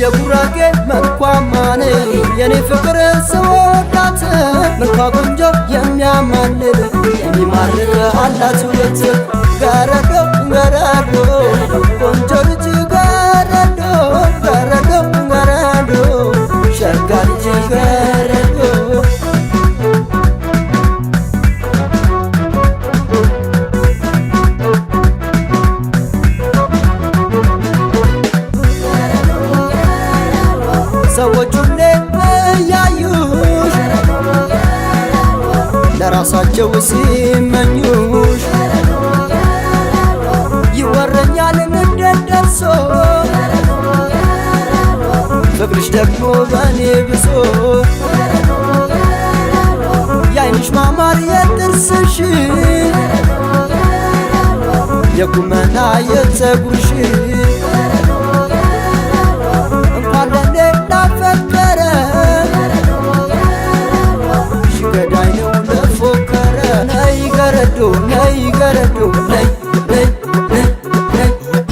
የጉራጌ መልኳማን የኔ ፍቅር ስወዳት መልኳ ቆንጆ የሚያማልል የሚማርክ አላት ውበት ገረዶ ገረዶ ቆንጆ ልጅ ገረዶ ገረዶ ገረዶ ሸጋ ልጅ ገረዶ ሰዎች ሁሌ እያዩሽ ለራሳቸው ሲመኙሽ ይወረኛል ንዴት ደርሶ ፍቅርሽ ደግሞ በኔ ብሶ የዓይንሽ ማማር የጥርስሽ የቁመና የፀጉርሽ እንኳን ለኔ ላፈቀረ ሽገዳይ ነው ለፎከረ ነይ ገረዶ ነይ ገረዶ ነይ ነይ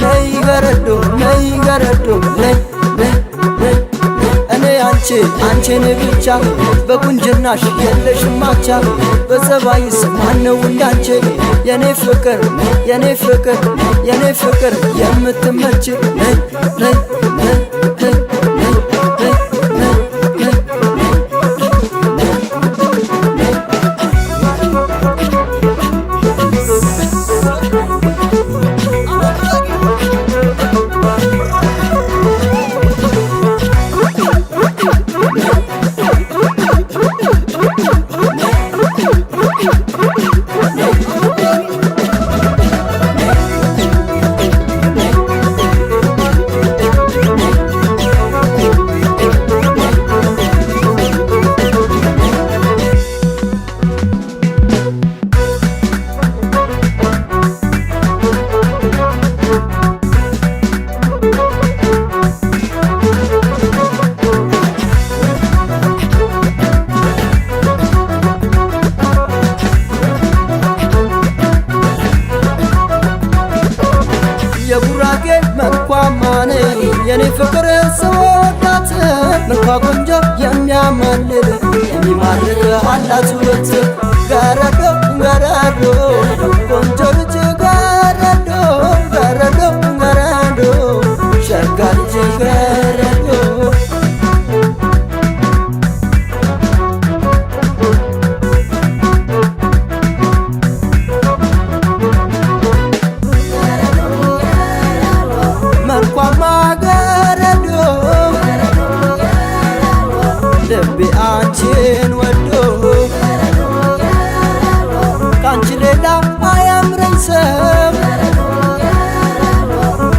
ነይ ገረዶ ነይ ገረዶ ነይ እኔ አንቺን ብቻ በቁንጅናሽ የለሽም አቻ በጸባይስ ማነው እንዳንቺ የኔ ፍቅር የኔ ፍቅር የኔ ፍቅር የምትመች ነይ ነይ ነይ የጉራጌ መልኳማን የኔ ፍቅር ስወዳት መልኳ ቆንጆ የሚያማልል የሚማርክ አላት ውበት ገረዶ ገረዶ ቆንጆ ልጅ ገረዶ ገረዶ ገረዶ ሸጋ ልጅ ገረዶ መልኳማ ገረዶ ልቤ አንቺን ወዶ ካንቺ ሌላ አያምረኝ ሰው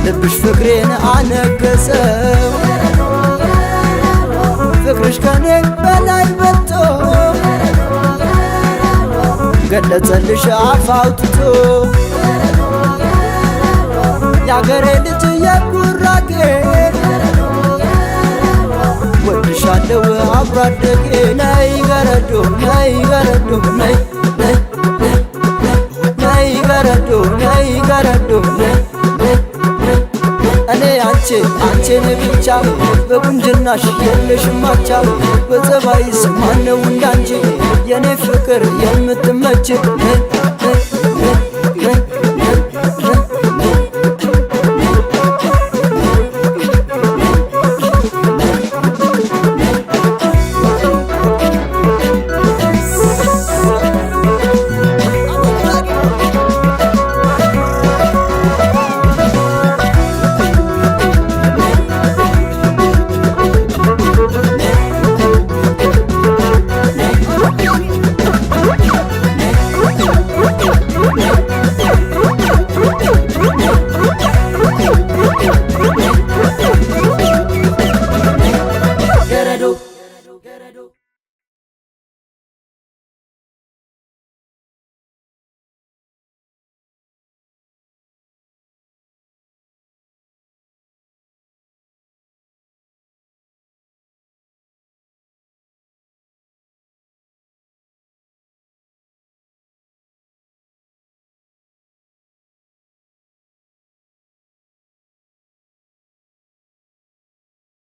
ልብሽ ፍቅሬን አነገሰው ፍቅርሽ ከኔ በላይ በልጦ ገለጸልሽ አፍ አውጥቶ ያገሬ ልጅ የጉራጌ ወድሻለሁ አብሮ አደጌ ነይ ገረዶ ነይ ገረዶ ነይ ነይ ነይ ገረዶ ነይ ገረዶ ነይ እኔ አንቺን ብቻ በቁንጅናሽ የለሽም አቻ በጸባይስ ማነው እንዳንቺ የኔ ፍቅር የምትመች